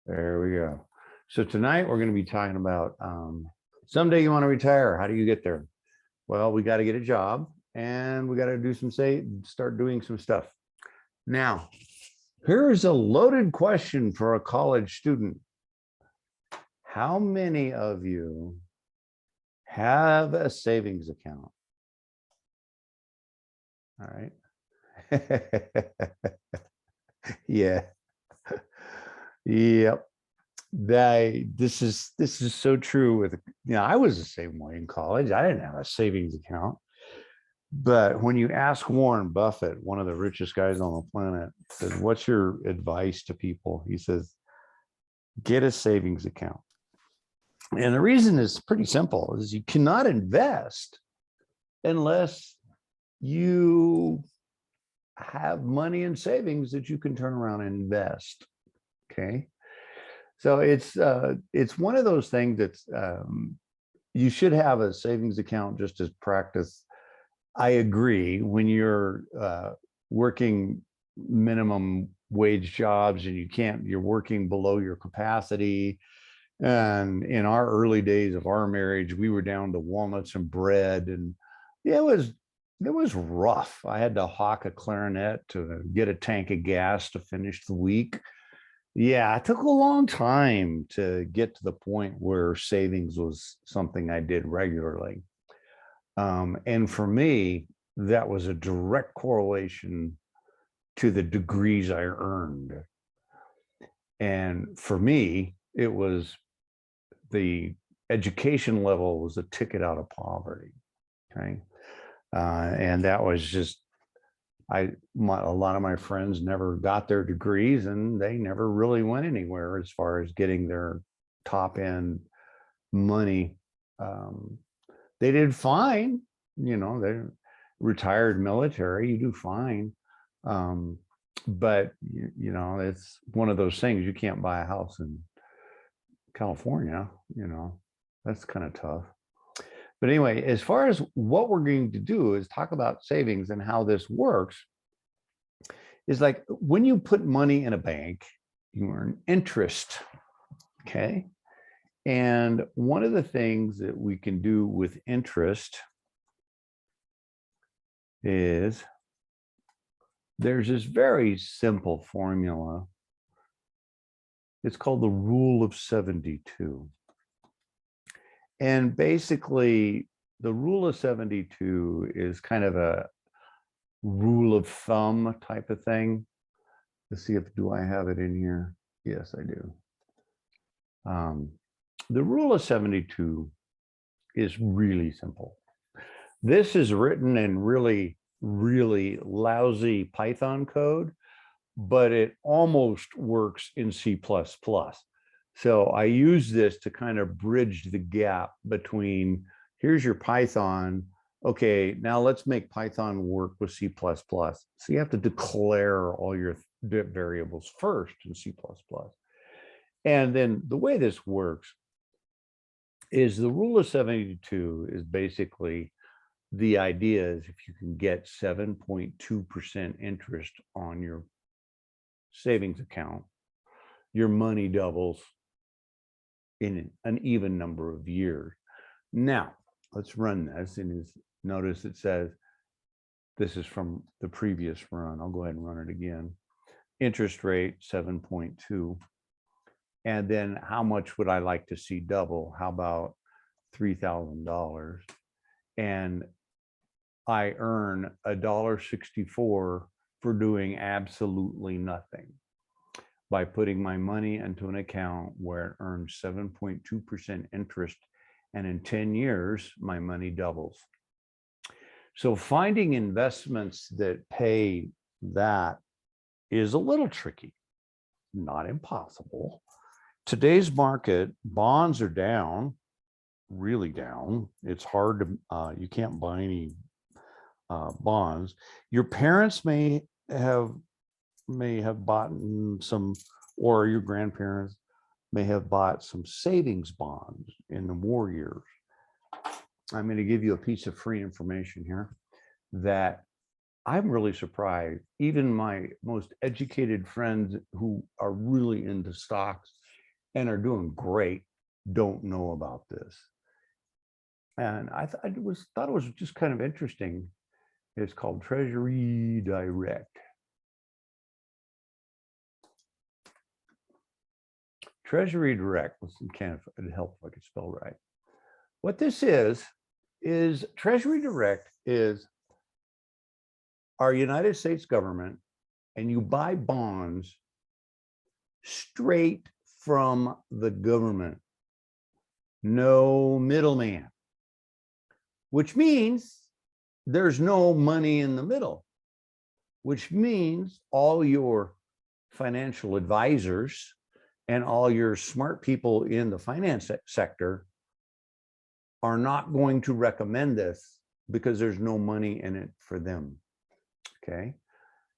There we go. So tonight we're going to be talking about someday you want to retire. How do you get there? Well, we got to get a job and we got to do start doing some stuff. Now, here's a loaded question for a college student. How many of you have a savings account? All right. Yeah. Yep. This is so true with, I was the same way in college. I didn't have a savings account. But when you ask Warren Buffett, one of the richest guys on the planet, says, what's your advice to people? He says, get a savings account. And the reason is pretty simple, is you cannot invest unless you have money in savings that you can turn around and invest. Okay. So it's one of those things that's you should have a savings account just as practice. I agree, when you're working minimum wage jobs and you're working below your capacity. And in our early days of our marriage, we were down to walnuts and bread, and it was rough. I had to hawk a clarinet to get a tank of gas to finish the week. Yeah, it took a long time to get to the point where savings was something I did regularly. And for me, that was a direct correlation to the degrees I earned. And for me, it was the education level was a ticket out of poverty. Okay. And that was just, a lot of my friends never got their degrees and they never really went anywhere as far as getting their top end money. They did fine, they retired military, you do fine. But it's one of those things, you can't buy a house in California, that's kind of tough. But anyway, as far as what we're going to do is talk about savings and how this works. Is like when you put money in a bank, you earn interest. Okay. And one of the things that we can do with interest is there's this very simple formula. It's called the rule of 72. And basically, the rule of 72 is kind of a rule of thumb type of thing. Let's see do I have it in here? Yes, I do. The rule of 72 is really simple. This is written in really, really lousy Python code, but it almost works in C++. So I use this to kind of bridge the gap between, here's your Python. Okay, now let's make Python work with C++. So you have to declare all your variables first in C++. And then the way this works is the rule of 72 is basically, the idea is if you can get 7.2% interest on your savings account, your money doubles in an even number of years. Now, let's run this, and notice it says, this is from the previous run. I'll go ahead and run it again. Interest rate 7.2. And then how much would I like to see double? How about $3,000? And I earn $1.64 for doing absolutely nothing by putting my money into an account where it earns 7.2% interest. And in 10 years, my money doubles. So finding investments that pay that is a little tricky, not impossible. Today's market, bonds are down, really down. It's hard to, you can't buy any bonds. Your parents may have bought some, or your grandparents may have bought some savings bonds in the war years. I'm going to give you a piece of free information here that I'm really surprised. Even my most educated friends who are really into stocks and are doing great don't know about this. And I thought it was just kind of interesting. It's called Treasury Direct. Treasury Direct. Listen, it'd help if I could spell right. What this is Treasury Direct is our United States government, and you buy bonds straight from the government. No middleman, which means there's no money in the middle, which means all your financial advisors and all your smart people in the finance sector are not going to recommend this because there's no money in it for them. Okay.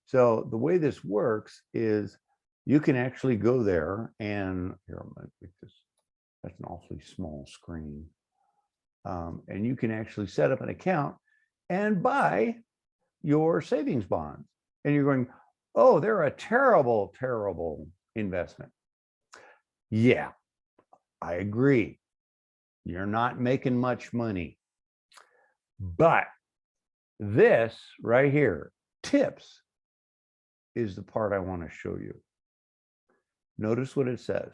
So the way this works is you can actually go there and here, I'm going to make this, that's an awfully small screen. And you can actually set up an account and buy your savings bonds. And you're going, oh, they're a terrible, terrible investment. Yeah, I agree. You're not making much money. But this right here, tips, is the part I want to show you. Notice what it says.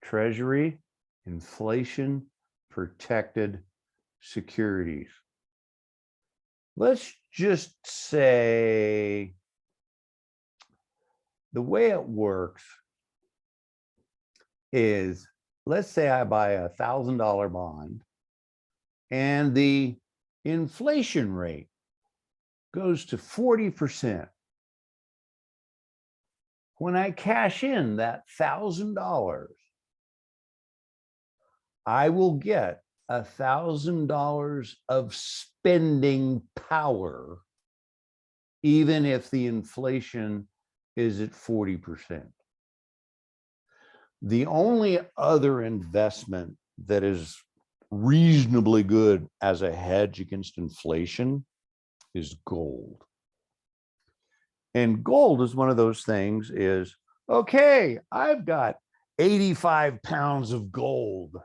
Treasury inflation protected securities. Let's just say the way it works is, let's say I buy a $1,000 bond and the inflation rate goes to 40%. When I cash in that $1,000, I will get $1,000 of spending power, even if the inflation is at 40%. The only other investment that is reasonably good as a hedge against inflation is gold. And gold is one of those things is, okay, I've got 85 pounds of gold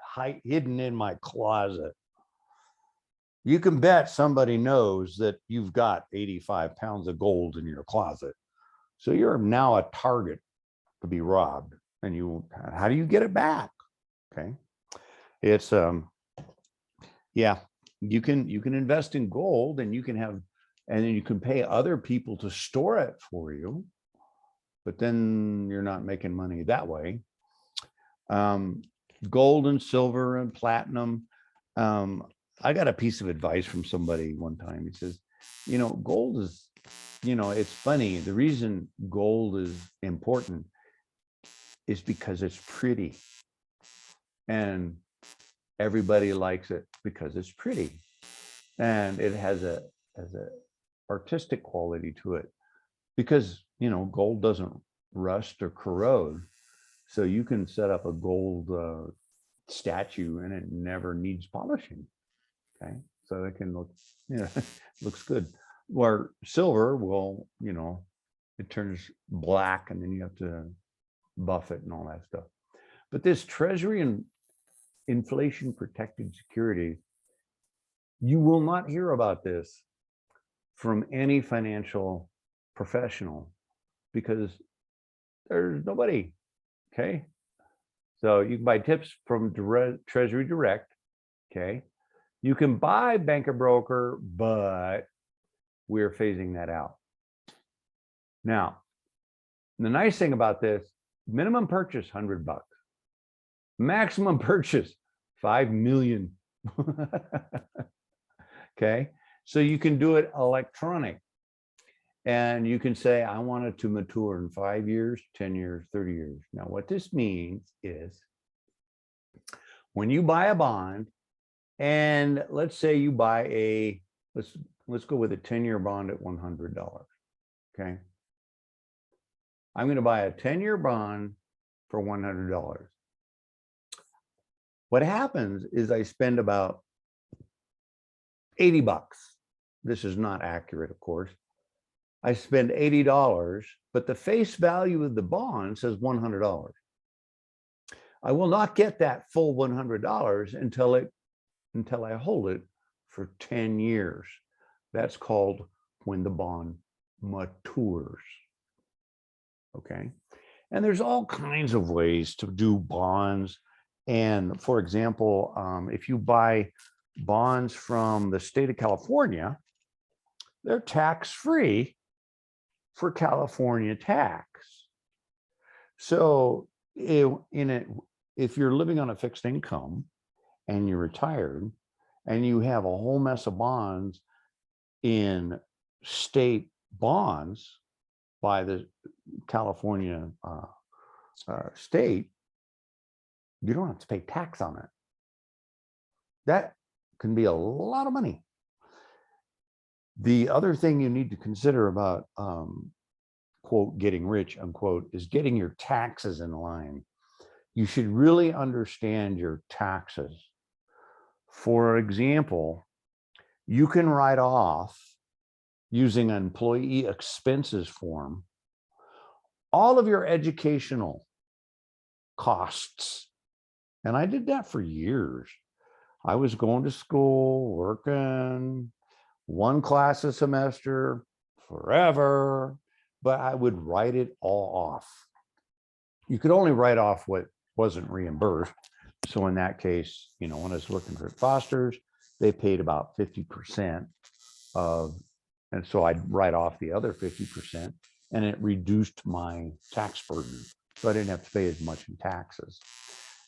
hidden in my closet. You can bet somebody knows that you've got 85 pounds of gold in your closet. So you're now a target to be robbed. And how do you get it back? Okay. It's, yeah, you can invest in gold and you can have, and then you can pay other people to store it for you, but then you're not making money that way. Gold and silver and platinum. I got a piece of advice from somebody one time. He says, gold is, it's funny. The reason gold is important is because it's pretty. And everybody likes it because it's pretty. And it has a artistic quality to it because, gold doesn't rust or corrode. So you can set up a gold statue and it never needs polishing. Okay. So it can look, looks good. Where silver will, it turns black and then you have to buff it and all that stuff. But this treasury and inflation protected security, you will not hear about this from any financial professional because there's nobody. Okay. So you can buy tips from Treasury Direct. Okay. You can buy banker broker, but we're phasing that out. Now, the nice thing about this, minimum purchase, $100. Maximum purchase, 5 million. Okay. So you can do it electronic. And you can say, I want it to mature in 5 years, 10 years, 30 years. Now, what this means is when you buy a bond, and let's say you buy let's go with a 10-year bond at $100. Okay. I'm going to buy a 10-year bond for $100. What happens is I spend about $80. This is not accurate, of course. I spend $80, but the face value of the bond says $100. I will not get that full $100 until I hold it for 10 years. That's called when the bond matures. Okay. And there's all kinds of ways to do bonds. And for example, if you buy bonds from the state of California, they're tax-free for California tax. So if you're living on a fixed income and you're retired and you have a whole mess of bonds in state bonds by the California state, you don't have to pay tax on it. That can be a lot of money. The other thing you need to consider about quote getting rich unquote is getting your taxes in line. You should really understand your taxes. For example, you can write off using an employee expenses form all of your educational costs. And I did that for years. I was going to school, working, one class a semester, forever, but I would write it all off. You could only write off what wasn't reimbursed. So in that case, when I was looking for fosters, they paid about 50% of, and so I'd write off the other 50%, and it reduced my tax burden. So I didn't have to pay as much in taxes.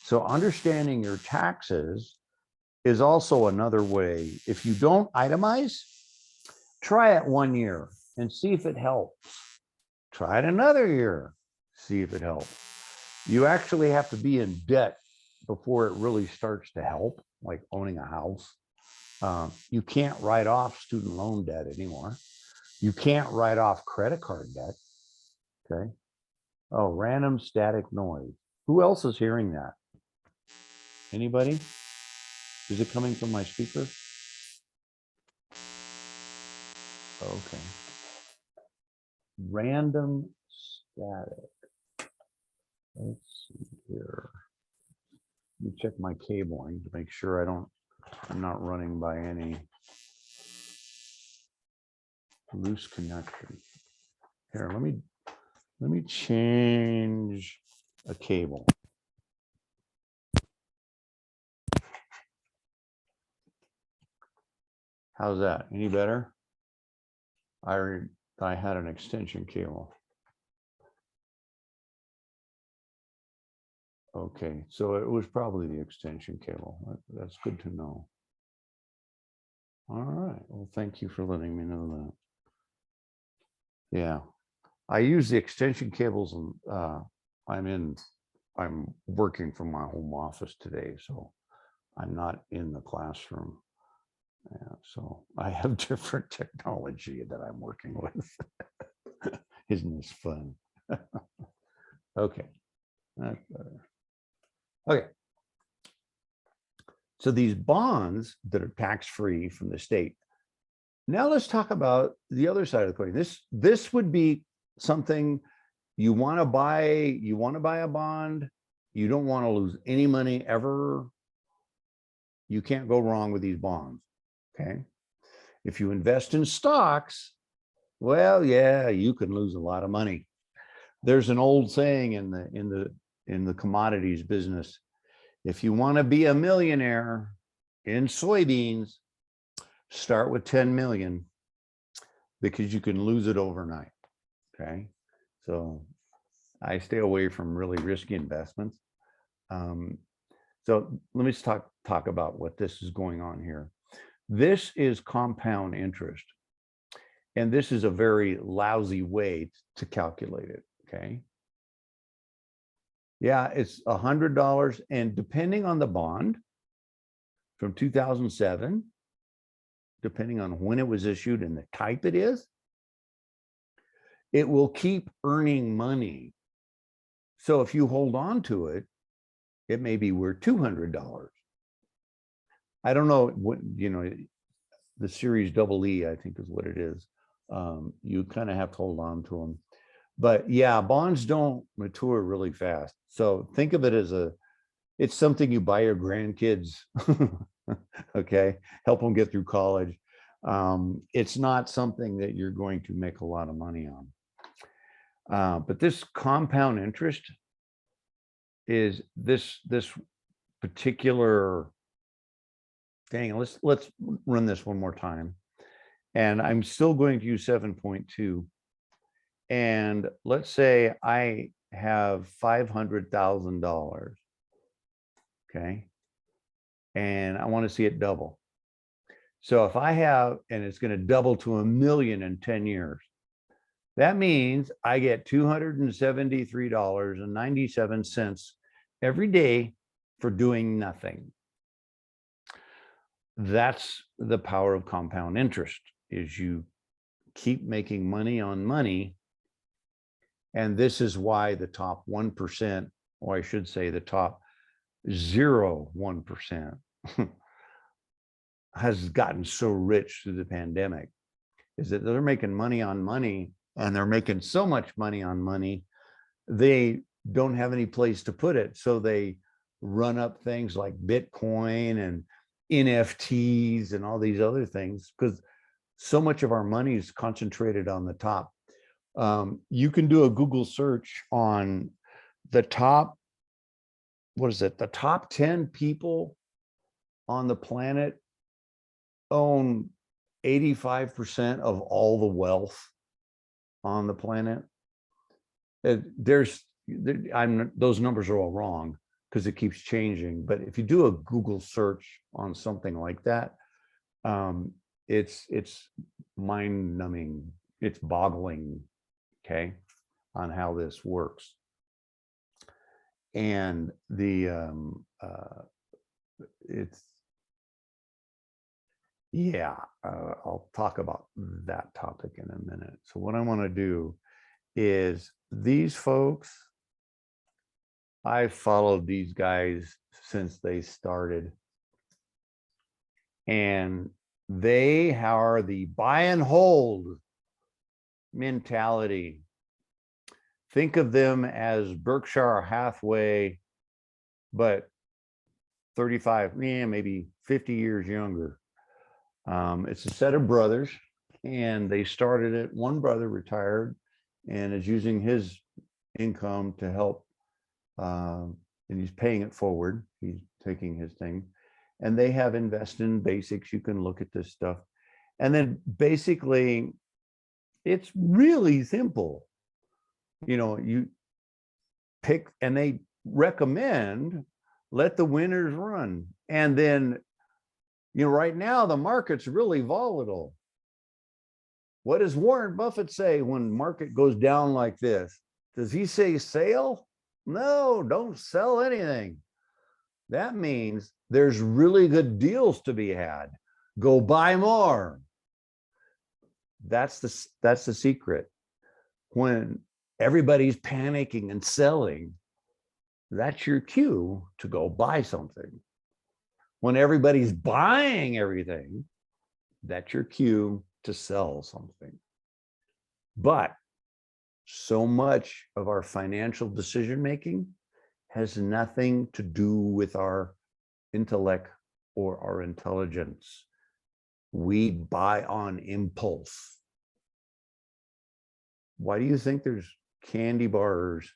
So understanding your taxes is also another way. If you don't itemize, try it 1 year and see if it helps. Try it another year, see if it helps. You actually have to be in debt before it really starts to help, like owning a house. You can't write off student loan debt anymore. You can't write off credit card debt. Okay. Oh, random static noise. Who else is hearing that? Anybody? Is it coming from my speaker? Okay. Random static. Let's see here. Let me check my cabling to make sure I'm not running by any loose connection. Here, let me change a cable. How's that? Any better? I had an extension cable. Okay, so it was probably the extension cable. That's good to know. All right. Well, thank you for letting me know that. Yeah, I use the extension cables, and I'm working from my home office today, so I'm not in the classroom. Yeah, so I have different technology that I'm working with. Isn't this fun? Okay, that's better. Okay. So these bonds that are tax-free from the state. Now let's talk about the other side of the coin. This would be something you want to buy. You want to buy a bond. You don't want to lose any money ever. You can't go wrong with these bonds. Okay. If you invest in stocks, well, yeah, you can lose a lot of money. There's an old saying in the commodities business. If you want to be a millionaire in soybeans, start with 10 million because you can lose it overnight. Okay. So I stay away from really risky investments. So let me just talk about what this is going on here. This is compound interest. And this is a very lousy way to calculate it. Okay. Yeah, it's $100. And depending on the bond from 2007, depending on when it was issued and the type it is, it will keep earning money. So if you hold on to it, it may be worth $200. I don't know what, the series EE, I think is what it is. You kind of have to hold on to them. But yeah, bonds don't mature really fast. So think of it as It's something you buy your grandkids. Okay, help them get through college. It's not something that you're going to make a lot of money on. But this compound interest is this particular thing. Let's run this one more time. And I'm still going to use 7.2. And let's say I have $500,000. Okay. And I want to see it double. So if I have, and it's going to double to $1 million in 10 years, that means I get $273.97 every day for doing nothing. That's the power of compound interest, is you keep making money on money. And this is why the top 1%, or I should say the top 0.1%, has gotten so rich through the pandemic, is that they're making money on money, and they're making so much money on money, they don't have any place to put it. So they run up things like Bitcoin and NFTs and all these other things, because so much of our money is concentrated on the top. You can do a Google search on the top, what is it? The top 10 people on the planet own 85% of all the wealth on the planet. Those numbers are all wrong because it keeps changing. But if you do a Google search on something like that, it's mind-numbing, it's boggling, okay, on how this works. And I'll talk about that topic in a minute. So what I want to do is, these folks, I've followed these guys since they started, and they are the buy and hold mentality. Think of them as Berkshire Hathaway, but 35, maybe 50 years younger. It's a set of brothers, and they started it. One brother retired and is using his income to help, and he's paying it forward. He's taking his thing, and they have Invest in Basics. You can look at this stuff. And then basically, it's really simple. You pick, and they recommend let the winners run. And then, right now the market's really volatile. What does Warren Buffett say when market goes down like this? Does he say sell? No, don't sell anything. That means there's really good deals to be had. Go buy more. That's the secret. When everybody's panicking and selling, that's your cue to go buy something. When everybody's buying everything, that's your cue to sell something. But so much of our financial decision making has nothing to do with our intellect or our intelligence. We buy on impulse. Why do you think there's candy bars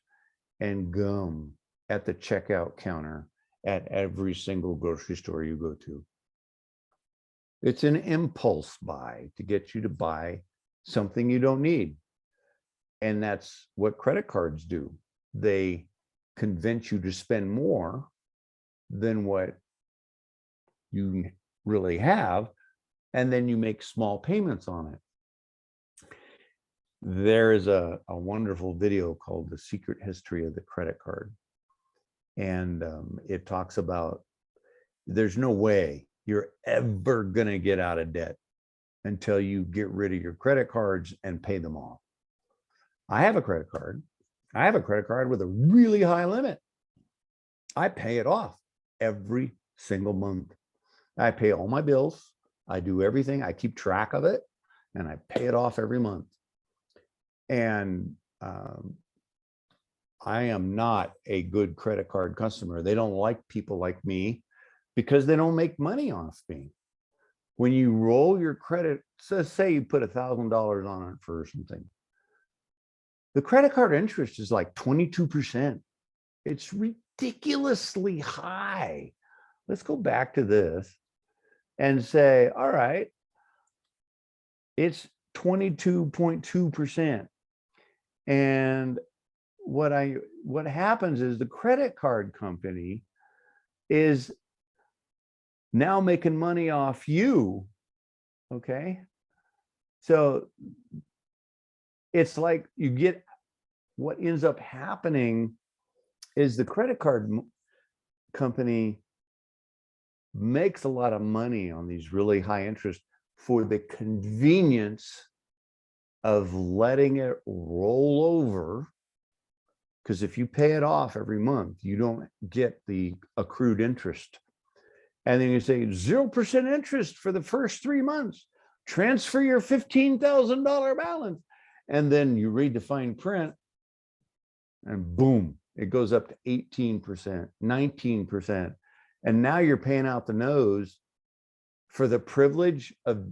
and gum at the checkout counter at every single grocery store you go to? It's an impulse buy to get you to buy something you don't need. And that's what credit cards do. They convince you to spend more than what you really have, and then you make small payments on it. There is a wonderful video called The Secret History of the Credit Card. And it talks about there's no way you're ever going to get out of debt until you get rid of your credit cards and pay them off. I have a credit card. I have a credit card with a really high limit. I pay it off every single month. I pay all my bills. I do everything. I keep track of it, and I pay it off every month. And I am not a good credit card customer. They don't like people like me because they don't make money off me. When you roll your credit, so say you put $1,000 on it for something, the credit card interest is like 22%. It's ridiculously high. Let's go back to this and say, all right, it's 22.2%. And what happens is the credit card company is now making money off you. Okay. So it's like you get, what ends up happening is the credit card company makes a lot of money on these really high interest for the convenience of letting it roll over. Because if you pay it off every month, you don't get the accrued interest. And then you say 0% interest for the first 3 months, transfer your $15,000 balance. And then you read the fine print and boom, it goes up to 18%, 19%. And now you're paying out the nose for the privilege of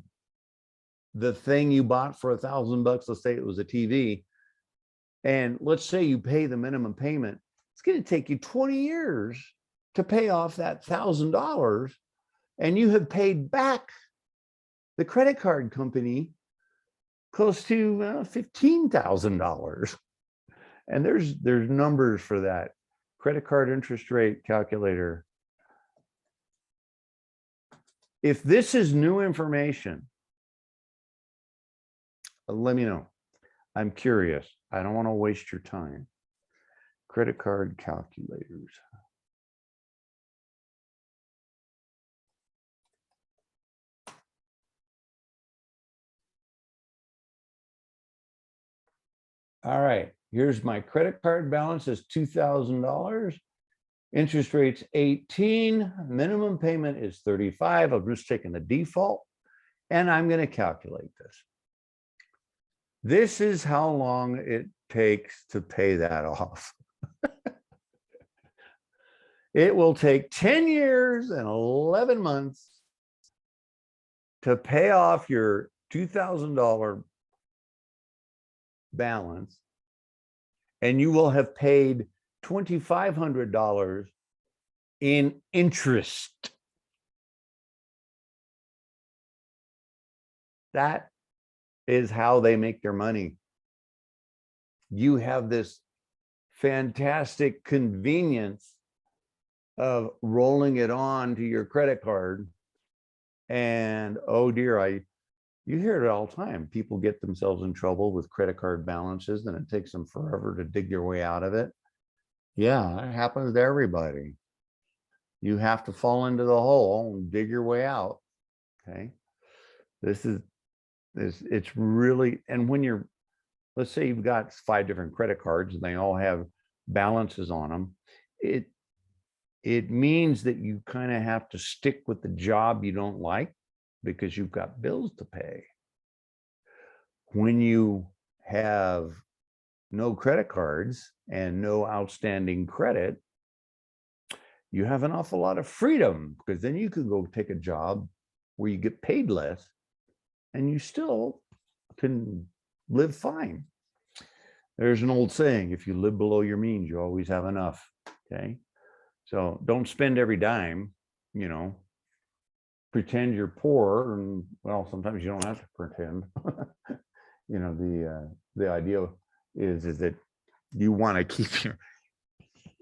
the thing you bought for $1,000. Let's say it was a TV. And let's say you pay the minimum payment. It's going to take you 20 years to pay off that $1,000. And you have paid back the credit card company close to $15,000. And there's numbers for that. Credit card interest rate calculator. If this is new information, let me know. I'm curious. I don't want to waste your time. Credit card calculators. All right, here's my credit card balance is $2,000. Interest rate's 18, minimum payment is 35. I'm just taking the default and I'm going to calculate this. This is how long it takes to pay that off. It will take 10 years and 11 months to pay off your $2,000 balance, and you will have paid $2,500 in interest. That is how they make their money. You have this fantastic convenience of rolling it on to your credit card. And oh dear, you hear it all the time. People get themselves in trouble with credit card balances and it takes them forever to dig their way out of it. Yeah, it happens to everybody. You have to fall into the hole and dig your way out. Okay. It's really, and when you're, let's say you've got 5 different credit cards and they all have balances on them, it means that you kind of have to stick with the job you don't like because you've got bills to pay. When you have no credit cards and no outstanding credit, you have an awful lot of freedom because then you can go take a job where you get paid less and you still can live fine. There's an old saying, if you live below your means, you always have enough. Okay. So don't spend every dime, you know, pretend you're poor. And well, sometimes you don't have to pretend. You know, the idea is that you want to keep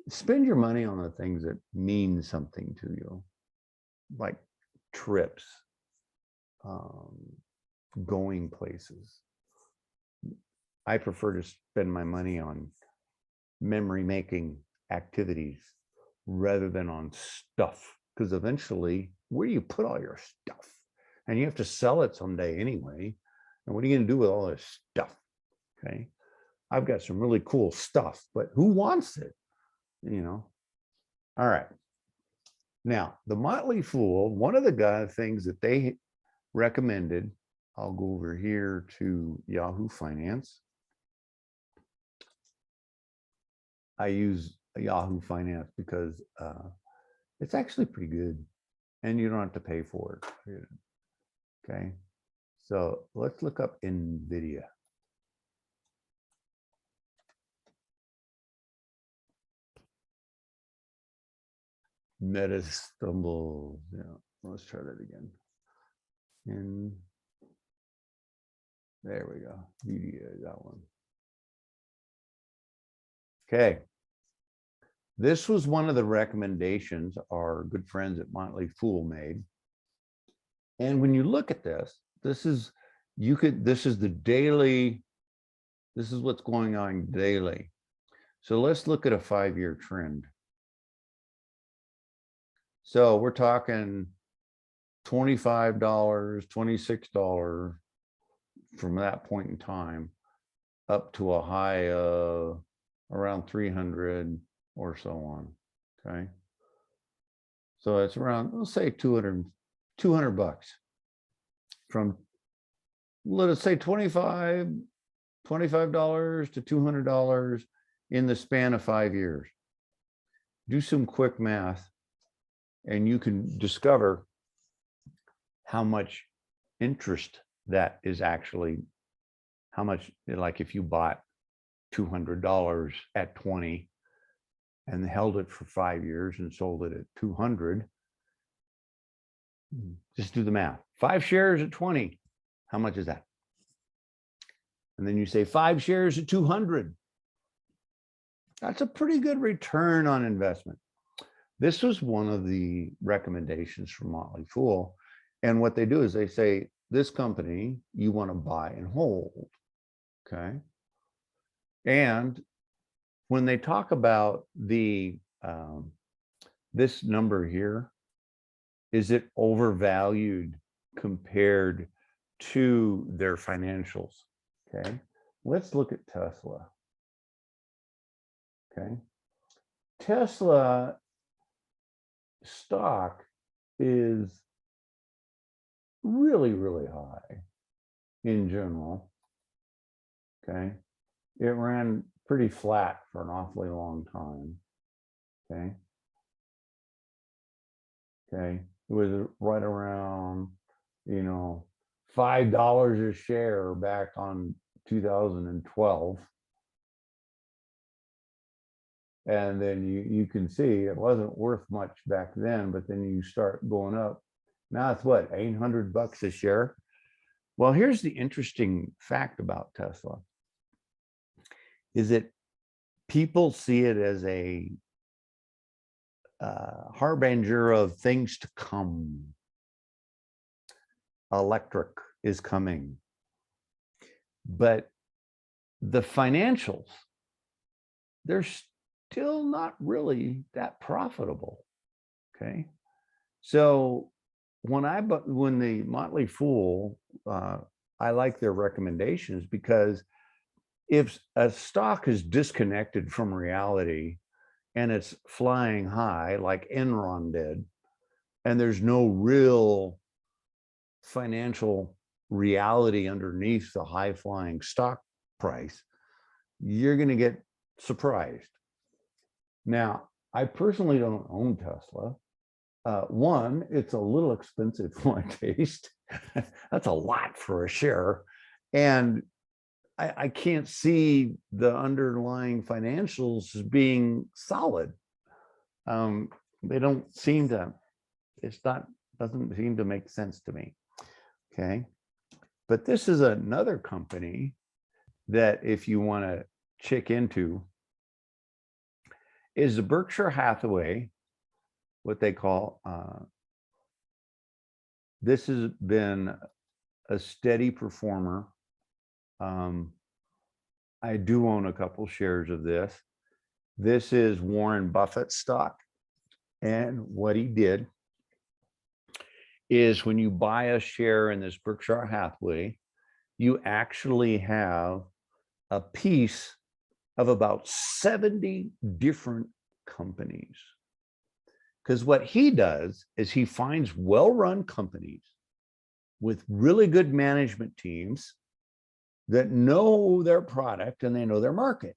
spend your money on the things that mean something to you, like trips, going places. I prefer to spend my money on memory making activities rather than on stuff, because eventually, where do you put all your stuff? And you have to sell it someday anyway. And what are you going to do with all this stuff? Okay. I've got some really cool stuff, but who wants it? You know? All right. Now, the Motley Fool, one of the things that they recommended, I'll go over here to Yahoo Finance. I use Yahoo Finance because it's actually pretty good and you don't have to pay for it. Okay. So let's look up NVIDIA. Meta stumbles. Yeah, let's try that again. And there we go. NVIDIA, that one. Okay. This was one of the recommendations our good friends at Motley Fool made. And when you look at this, this is the daily, this is what's going on daily. So let's look at a 5-year trend. So we're talking $25, $26 from that point in time up to a high of around 300 or so on. Okay. So it's around, let's say 200 bucks from, let us say $25 to $200 in the span of 5 years. Do some quick math and you can discover how much interest that is actually, how much, like if you bought $200 at 20 and held it for 5 years and sold it at 200, just do the math. 5 shares at 20, how much is that? And then you say 5 shares at 200. That's a pretty good return on investment. This was one of the recommendations from Motley Fool. And what they do is they say, this company you want to buy and hold. Okay. And when they talk about the this number here, is it overvalued compared to their financials? Okay, let's look at Tesla. Okay, Tesla stock is really, really high in general. Okay, it ran pretty flat for an awfully long time. Okay. Okay. It was right around, $5 a share back on 2012. And then you can see it wasn't worth much back then, but then you start going up. Now it's what, 800 bucks a share? Well, here's the interesting fact about Tesla is that people see it as a harbinger of things to come. Electric is coming. But the financials, they're still not really that profitable. Okay. So when the Motley Fool, I like their recommendations because if a stock is disconnected from reality and it's flying high like Enron did, and there's no real financial reality underneath the high flying stock price, you're going to get surprised. Now, I personally don't own Tesla. One, it's a little expensive for my taste. That's a lot for a share. And I can't see the underlying financials as being solid. They don't seem to, doesn't seem to make sense to me. Okay. But this is another company that if you want to check into is the Berkshire Hathaway, what they call, this has been a steady performer. I do own a couple shares of this. This is Warren Buffett's stock. And what he did is when you buy a share in this Berkshire Hathaway, you actually have a piece of about 70 different companies. Because what he does is he finds well-run companies with really good management teams that know their product and they know their market.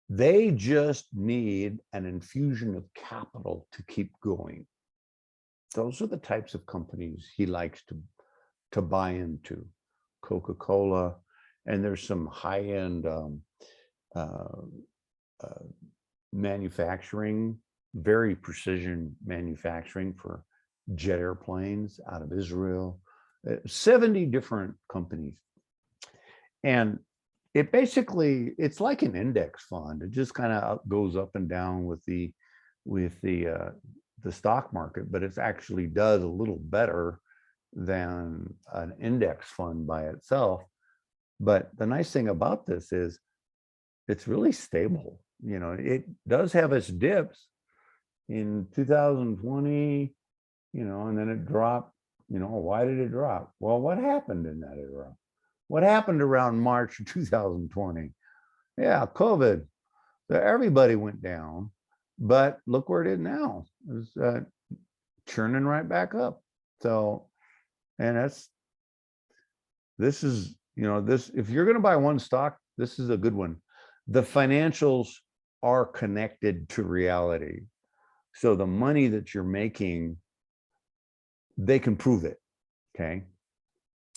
They just need an infusion of capital to keep going. Those are the types of companies he likes to buy into. Coca-Cola, and there's some high-end uh, uh, manufacturing, very precision manufacturing for jet airplanes out of Israel, 70 different companies. And it basically, it's like an index fund. It just kind of goes up and down with the stock market, but it actually does a little better than an index fund by itself. But the nice thing about this is it's really stable. You know, it does have its dips in 2020, you know, and then it dropped. You know, why did it drop? Well, what happened in that era? What happened around March of 2020? Yeah, COVID. So everybody went down, but look where it is now. It's churning right back up. So, and this is, you know, this, if you're going to buy one stock, this is a good one. The financials are connected to reality. So the money that you're making, they can prove it. Okay.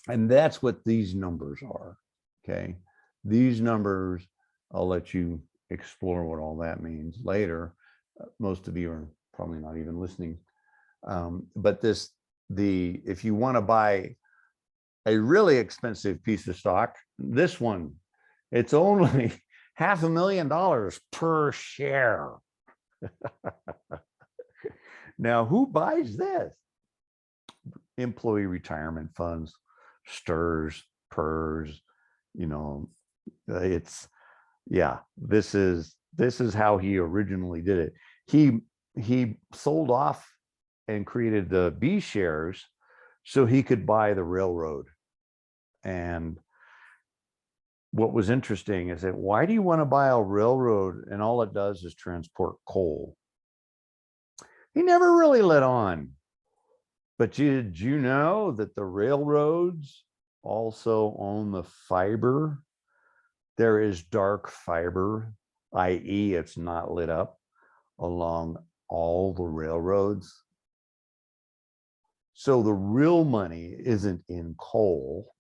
And that's what these numbers are. Okay. These numbers, I'll let you explore what all that means later. Most of you are probably not even listening. But if you want to buy a really expensive piece of stock, this one, it's only $500,000 per share. Now, who buys this? Employee retirement funds, STRS, PERS, you know, this is how he originally did it. He sold off and created the B shares so he could buy the railroad. And what was interesting is that, why do you want to buy a railroad and all it does is transport coal? He never really let on. But did you know that the railroads also own the fiber? There is dark fiber, i.e., it's not lit up along all the railroads. So the real money isn't in coal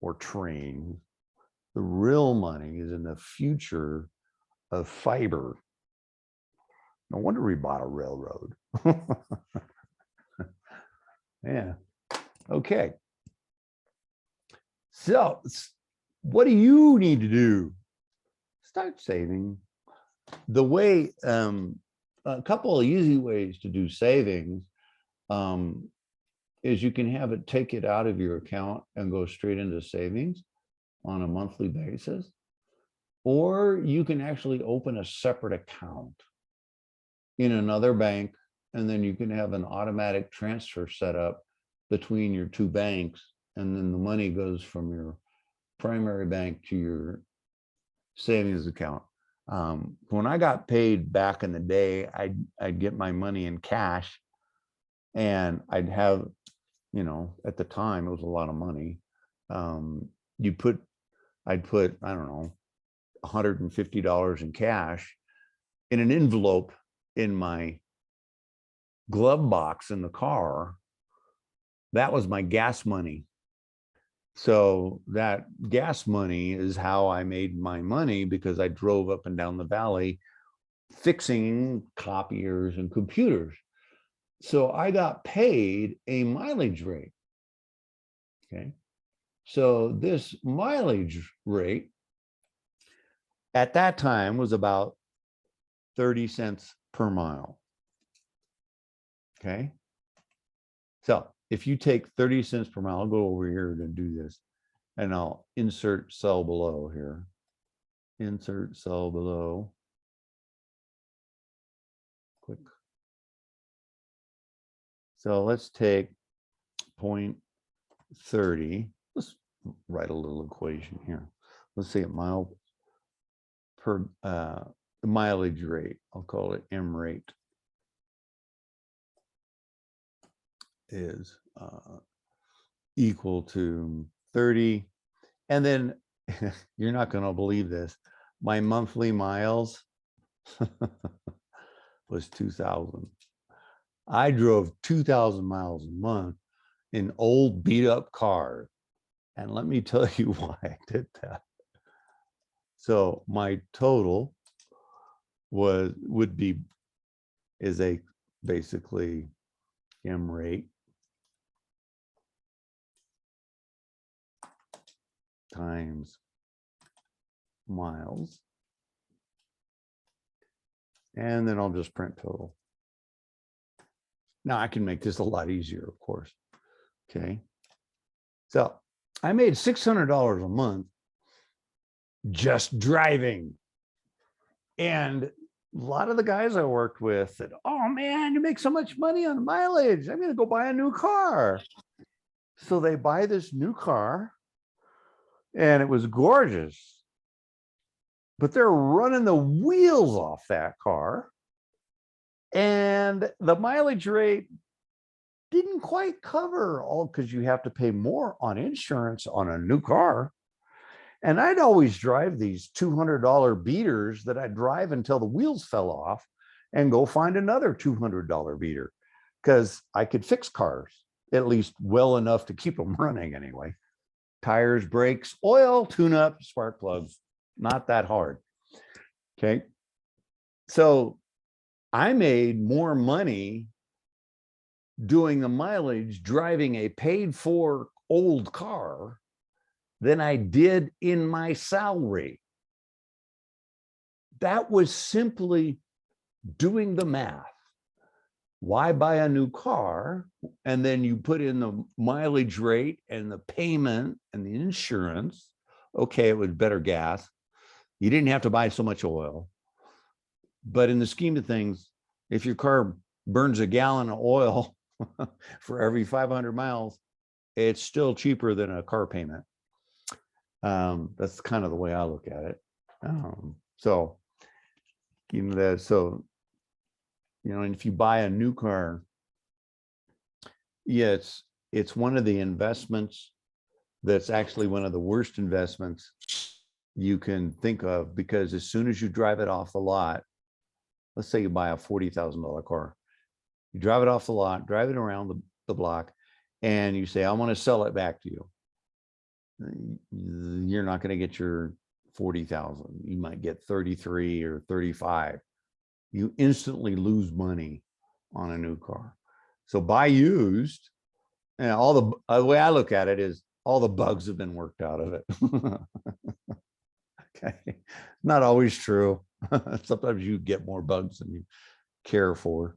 or train. The real money is in the future of fiber. No wonder we bought a railroad. Yeah. Okay. So what do you need to do? Start saving. The way, a couple of easy ways to do savings is you can have it, take it out of your account and go straight into savings on a monthly basis. Or you can actually open a separate account in another bank, and then you can have an automatic transfer set up between your two banks, and then the money goes from your primary bank to your savings account. When I got paid back in the day, I'd get my money in cash, and I'd have, you know, at the time it was a lot of money. I'd put, I don't know, $150 in cash in an envelope in my glove box in the car. That was my gas money. So that gas money is how I made my money, because I drove up and down the valley fixing copiers and computers. So I got paid a mileage rate. Okay. So this mileage rate at that time was about 30 cents per mile. Okay. So if you take 30 cents per mile, I'll go over here to do this, and I'll insert cell below here. Insert cell below. Click. So let's take 0.30. Let's write a little equation here. Let's say a mile per the mileage rate. I'll call it M rate is equal to 30. And then you're not going to believe this, my monthly miles was 2,000. I drove 2,000 miles a month in old beat up cars. And let me tell you why I did that. So my total is a basically M rate times miles. And then I'll just print total. Now I can make this a lot easier, of course. Okay. So I made $600 a month just driving. And a lot of the guys I worked with said, oh man, you make so much money on mileage. I'm going to go buy a new car. So they buy this new car and it was gorgeous, but they're running the wheels off that car. And the mileage rate didn't quite cover all, because you have to pay more on insurance on a new car. And I'd always drive these $200 beaters that I'd drive until the wheels fell off and go find another $200 beater, because I could fix cars, at least well enough to keep them running anyway. Tires, brakes, oil, tune-up, spark plugs, not that hard. Okay. So I made more money doing the mileage, driving a paid for old car, than I did in my salary. That was simply doing the math. Why buy a new car? And then you put in the mileage rate and the payment and the insurance. Okay, it was better gas. You didn't have to buy so much oil. But in the scheme of things, if your car burns a gallon of oil for every 500 miles, it's still cheaper than a car payment. That's kind of the way I look at it. So, you know, and if you buy a new car, yeah, it's one of the investments that's actually one of the worst investments you can think of, because as soon as you drive it off the lot, let's say you buy a $40,000 car, you drive it off the lot, drive it around the block, and you say, I want to sell it back to you. You're not going to get your 40,000. You might get 33 or 35. You instantly lose money on a new car. So buy used, and the way I look at it is all the bugs have been worked out of it. Okay. Not always true. Sometimes you get more bugs than you care for,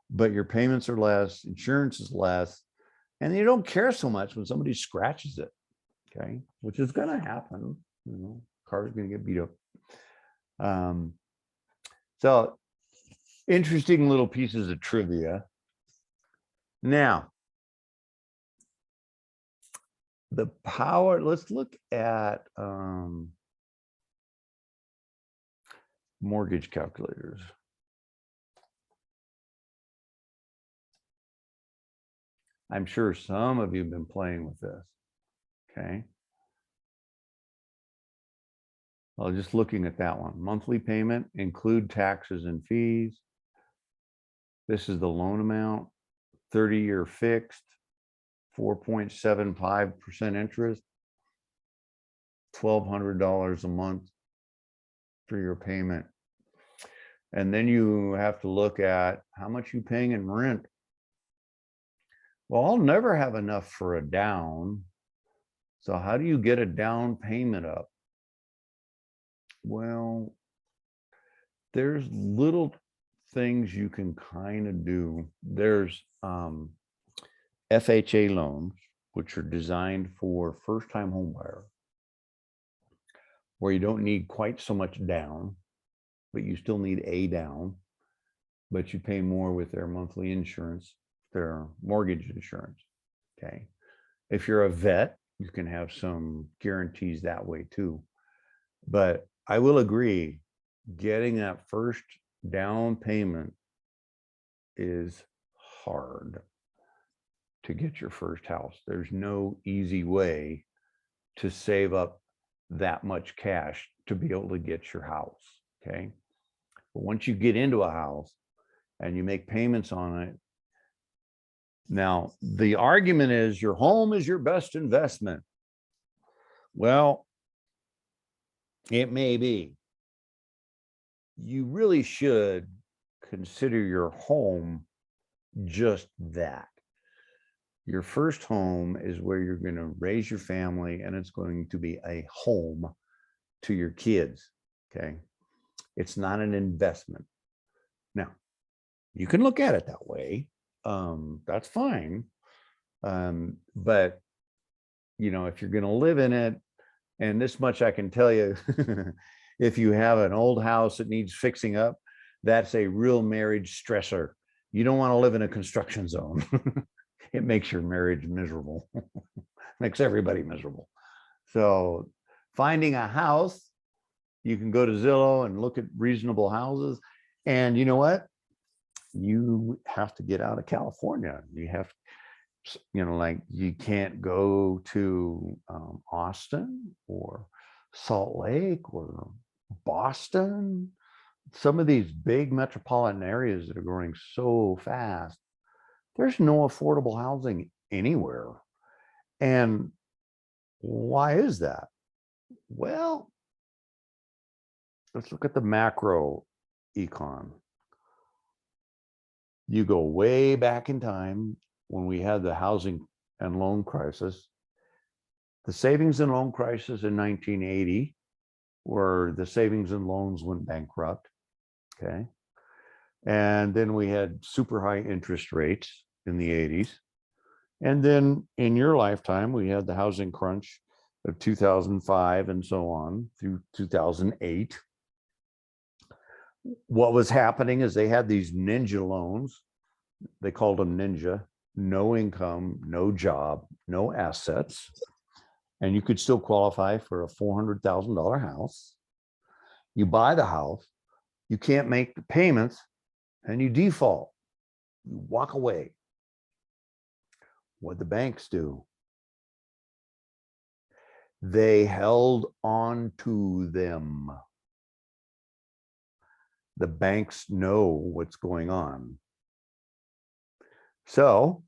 but your payments are less, insurance is less, and you don't care so much when somebody scratches it. Okay, which is going to happen. You know, car's going to get beat up. So interesting little pieces of trivia. Now, the power, let's look at mortgage calculators. I'm sure some of you have been playing with this. Okay. Well, just looking at that one, monthly payment, include taxes and fees. This is the loan amount, 30-year fixed, 4.75% interest, $1,200 a month for your payment. And then you have to look at how much you're paying in rent. Well, I'll never have enough for a down. So how do you get a down payment up? Well, there's little things you can kind of do. There's FHA loans, which are designed for first-time home buyer, where you don't need quite so much down, but you still need a down, but you pay more with their monthly insurance, their mortgage insurance. Okay. If you're a vet, you can have some guarantees that way too. But I will agree, getting that first down payment is hard to get your first house. There's no easy way to save up that much cash to be able to get your house. Okay. But once you get into a house and you make payments on it, now the argument is your home is your best investment. Well, it may be. You really should consider your home just that. Your first home is where you're going to raise your family, and it's going to be a home to your kids. Okay. It's not an investment. Now, you can look at it that way. That's fine. But, you know, if you're going to live in it, and this much I can tell you, if you have an old house that needs fixing up, that's a real marriage stressor. You don't want to live in a construction zone. It makes your marriage miserable. Makes everybody miserable. So finding a house, you can go to Zillow and look at reasonable houses. And you know what? You have to get out of California. You have, you know, like you can't go to Austin or Salt Lake or Boston. Some of these big metropolitan areas that are growing so fast, there's no affordable housing anywhere. And why is that? Well, let's look at the macro econ. You go way back in time when we had the housing and loan crisis. The savings and loan crisis in 1980, where the savings and loans went bankrupt. Okay. And then we had super high interest rates in the 80s. And then in your lifetime, we had the housing crunch of 2005 and so on through 2008. What was happening is they had these ninja loans. They called them ninja, no income, no job, no assets. And you could still qualify for a $400,000 house. You buy the house, you can't make the payments, and you default. You walk away. What the banks do? They held on to them. The banks know what's going on. So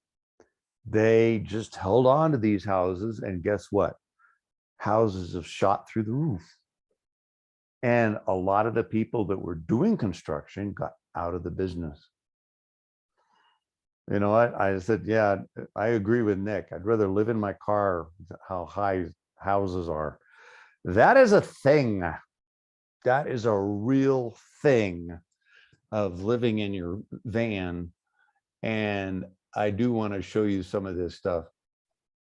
they just held on to these houses, and guess what? Houses have shot through the roof. And a lot of the people that were doing construction got out of the business. You know what? I said, yeah, I agree with Nick. I'd rather live in my car, how high houses are. That is a thing. That is a real thing of living in your van. And I do want to show you some of this stuff.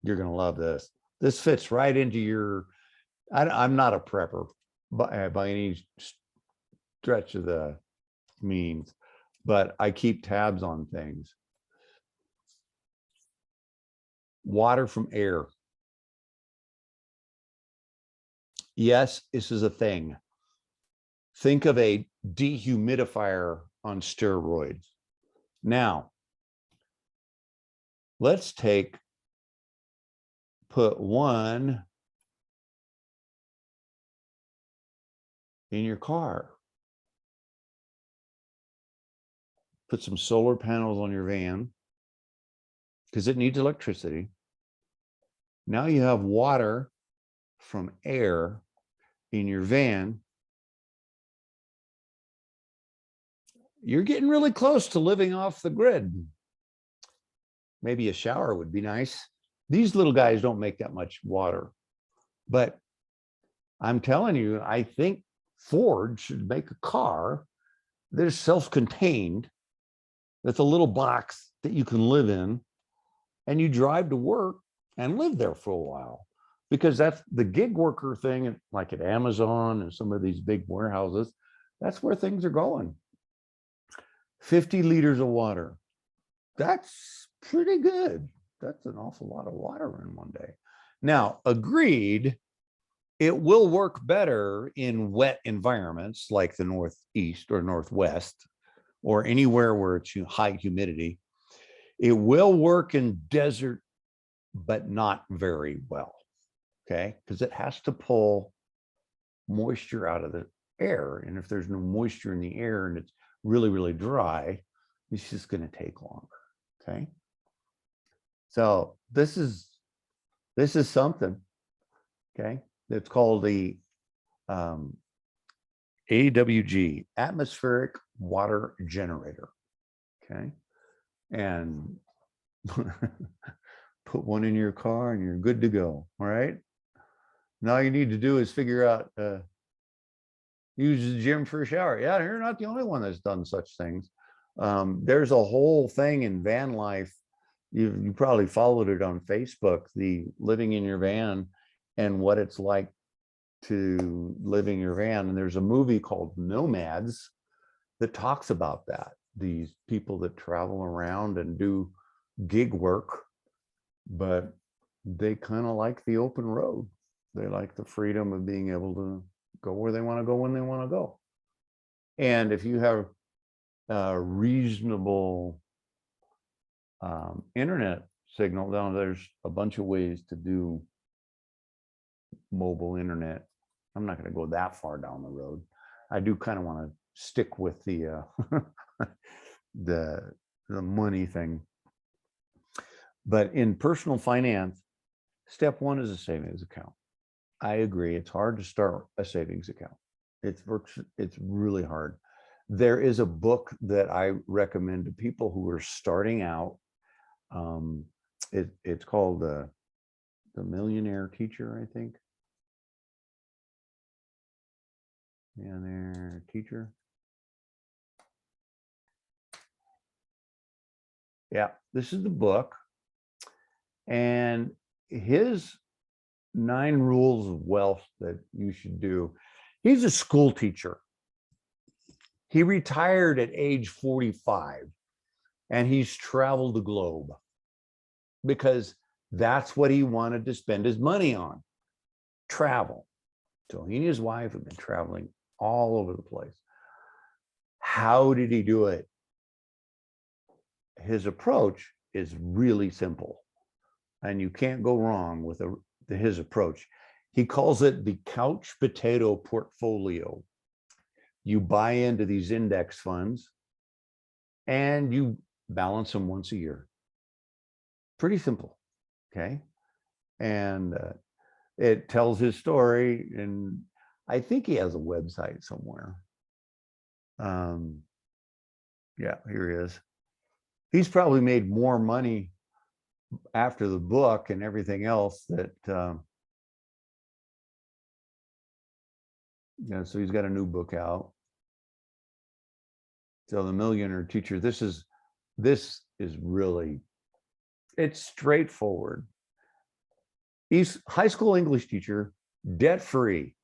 You're going to love this. This fits right into your, I'm not a prepper by any stretch of the means, but I keep tabs on things. Water from air. Yes, this is a thing. Think of a dehumidifier on steroids. Now, let's put one in your car. Put some solar panels on your van because it needs electricity. Now you have water from air in your van. You're getting really close to living off the grid. Maybe a shower would be nice. These little guys don't make that much water, but I'm telling you, I think Ford should make a car that is self-contained, that's a little box that you can live in, and you drive to work and live there for a while. Because that's the gig worker thing, like at Amazon and some of these big warehouses, that's where things are going. 50 liters of water. That's pretty good. That's an awful lot of water in one day. Now, agreed, it will work better in wet environments like the Northeast or Northwest or anywhere where it's high humidity. It will work in desert, but not very well, okay? Because it has to pull moisture out of the air. And if there's no moisture in the air and it's really, really dry, it's just going to take longer. Okay. So this is something. Okay. It's called the AWG, atmospheric water generator. Okay. And put one in your car and you're good to go. All right. Now all you need to do is figure out, use the gym for a shower. Yeah, you're not the only one that's done such things. There's a whole thing in van life. You probably followed it on Facebook, the living in your van and what it's like to live in your van. And there's a movie called Nomads that talks about that. These people that travel around and do gig work, but they kind of like the open road. They like the freedom of being able to go where they want to go when they want to go. And if you have a reasonable internet signal, down there's a bunch of ways to do mobile internet. I'm not going to go that far down the road. I do kind of want to stick with the the money thing. But in personal finance, step one is a savings account. I agree. It's hard to start a savings account. It's really hard. There is a book that I recommend to people who are starting out. It's called the Millionaire Teacher, I think. Millionaire Teacher. Yeah, this is the book. And his 9 rules of wealth that you should do. He's a school teacher. He retired at age 45 and he's traveled the globe because that's what he wanted to spend his money on, travel. So he and his wife have been traveling all over the place. How did he do it? His approach is really simple and you can't go wrong with his approach. He calls it the couch potato portfolio. You buy into these index funds and you balance them once a year. Pretty simple. Okay. And it tells his story. And I think he has a website somewhere. Yeah, here he is. He's probably made more money after the book and everything else that, yeah, so he's got a new book out. So the Millionaire Teacher, this is really, it's straightforward. He's high school English teacher, debt-free.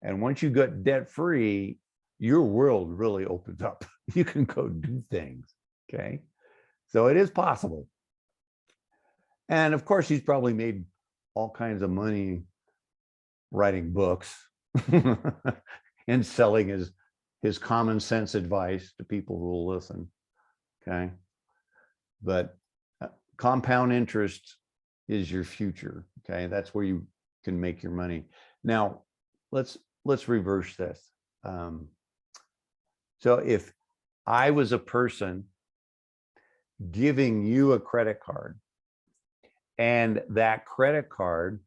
And once you got debt-free, your world really opens up. You can go do things, okay? So it is possible. And of course, he's probably made all kinds of money writing books and selling his common sense advice to people who will listen, okay? But compound interest is your future, okay? That's where you can make your money. Now, let's reverse this. So if I was a person giving you a credit card, and that credit card,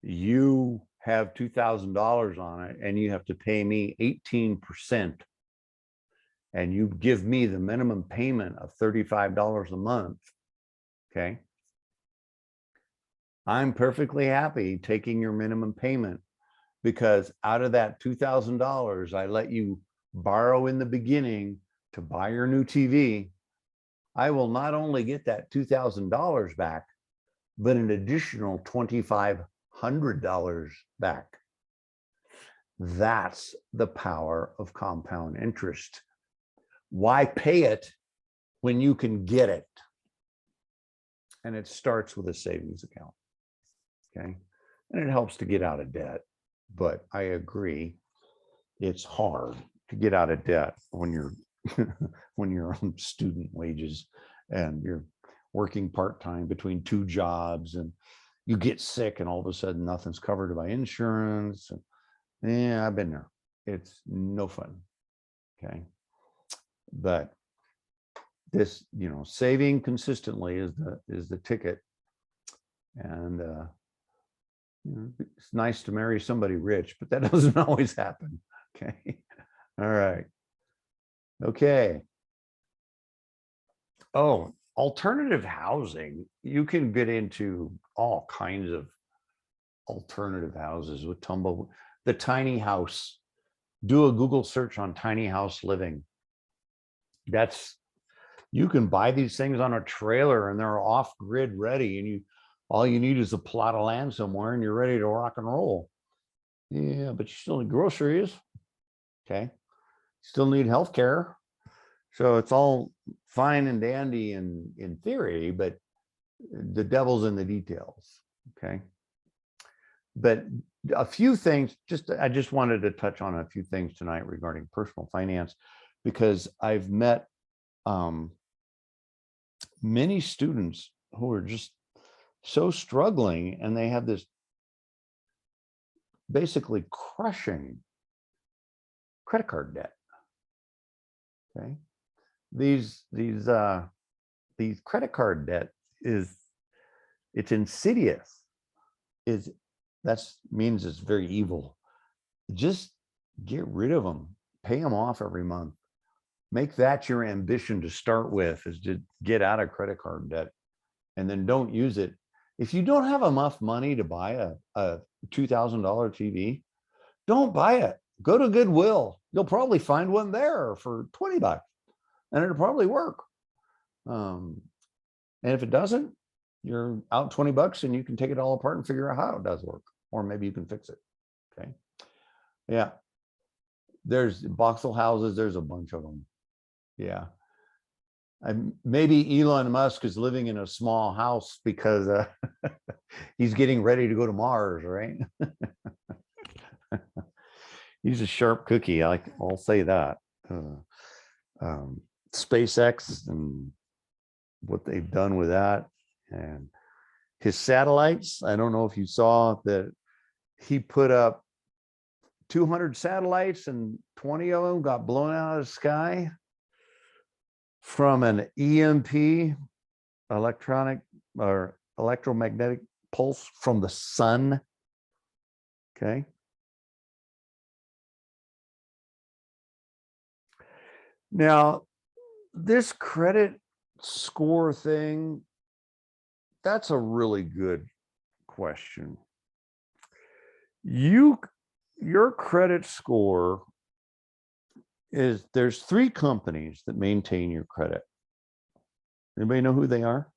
you have $2,000 on it and you have to pay me 18%, and you give me the minimum payment of $35 a month, okay? I'm perfectly happy taking your minimum payment because out of that $2,000, I let you borrow in the beginning to buy your new TV. I will not only get that $2,000 back, but an additional $2,500 back. That's the power of compound interest. Why pay it when you can get it? And it starts with a savings account, okay? And it helps to get out of debt, but I agree, it's hard to get out of debt when you're when you're on student wages and you're working part-time between 2 jobs and you get sick and all of a sudden nothing's covered by insurance. And Yeah, I've been there. It's no fun. Okay. But this, saving consistently is the ticket. And it's nice to marry somebody rich, but that doesn't always happen. Okay. All right. Okay. Oh, alternative housing. You can get into all kinds of alternative houses with the tiny house. Do a Google search on tiny house living. You can buy these things on a trailer and they're off grid ready, and all you need is a plot of land somewhere and you're ready to rock and roll. Yeah, but you still need groceries. Okay. Still need health care. So it's all fine and dandy in theory, but the devil's in the details. Okay. But a few things, I just wanted to touch on a few things tonight regarding personal finance, because I've met many students who are just so struggling, and they have this basically crushing credit card debt. Okay. These credit card debt it's insidious. That means it's very evil. Just get rid of them. Pay them off every month. Make that your ambition to start with, is to get out of credit card debt, and then don't use it. If you don't have enough money to buy a $2,000 TV, don't buy it. Go to Goodwill. You'll probably find one there for $20, and it'll probably work. And if it doesn't, you're out $20 and you can take it all apart and figure out how it does work, or maybe you can fix it. Okay. Yeah. There's voxel houses. There's a bunch of them. Yeah. Maybe Elon Musk is living in a small house because he's getting ready to go to Mars, right? He's a sharp cookie. I'll say that. SpaceX and what they've done with that, and his satellites. I don't know if you saw that he put up 200 satellites and 20 of them got blown out of the sky from an EMP, electromagnetic pulse from the sun. Okay. Now, this credit score thing, that's a really good question. Your credit score there's 3 companies that maintain your credit. Anybody know who they are?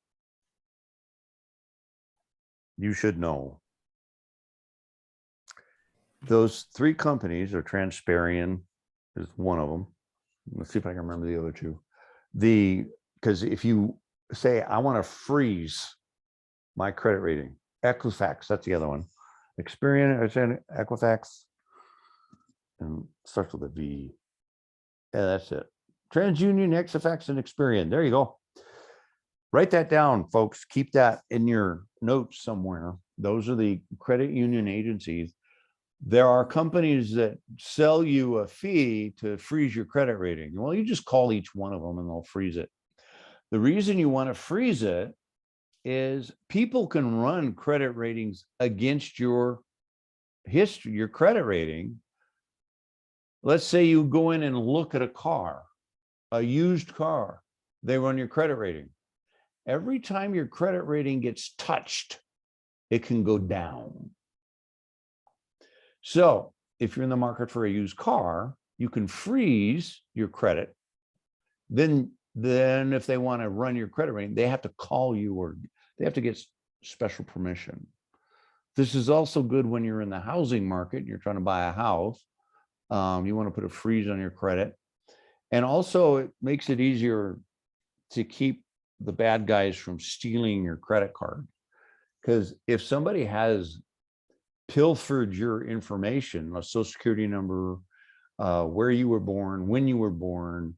You should know. Those 3 companies are Transparian is one of them. Let's see if I can remember the other 2. Because if you say, I want to freeze my credit rating, Equifax, that's the other one. Experian, Equifax, and starts with a V. Yeah, that's it. TransUnion, Equifax, and Experian. There you go. Write that down, folks. Keep that in your notes somewhere. Those are the credit union agencies. There are companies that sell you a fee to freeze your credit rating. Well, you just call each one of them and they'll freeze it. The reason you want to freeze it is people can run credit ratings against your history, your credit rating. Let's say you go in and look at a used car, they run your credit rating. Every time your credit rating gets touched, it can go down. So if you're in the market for a used car, you can freeze your credit. Then if they want to run your credit rating, they have to call you, or they have to get special permission. This is also good when you're in the housing market and you're trying to buy a house. You want to put a freeze on your credit. And also it makes it easier to keep the bad guys from stealing your credit card. Because if somebody has pilfered your information, a social security number, where you were born, when you were born,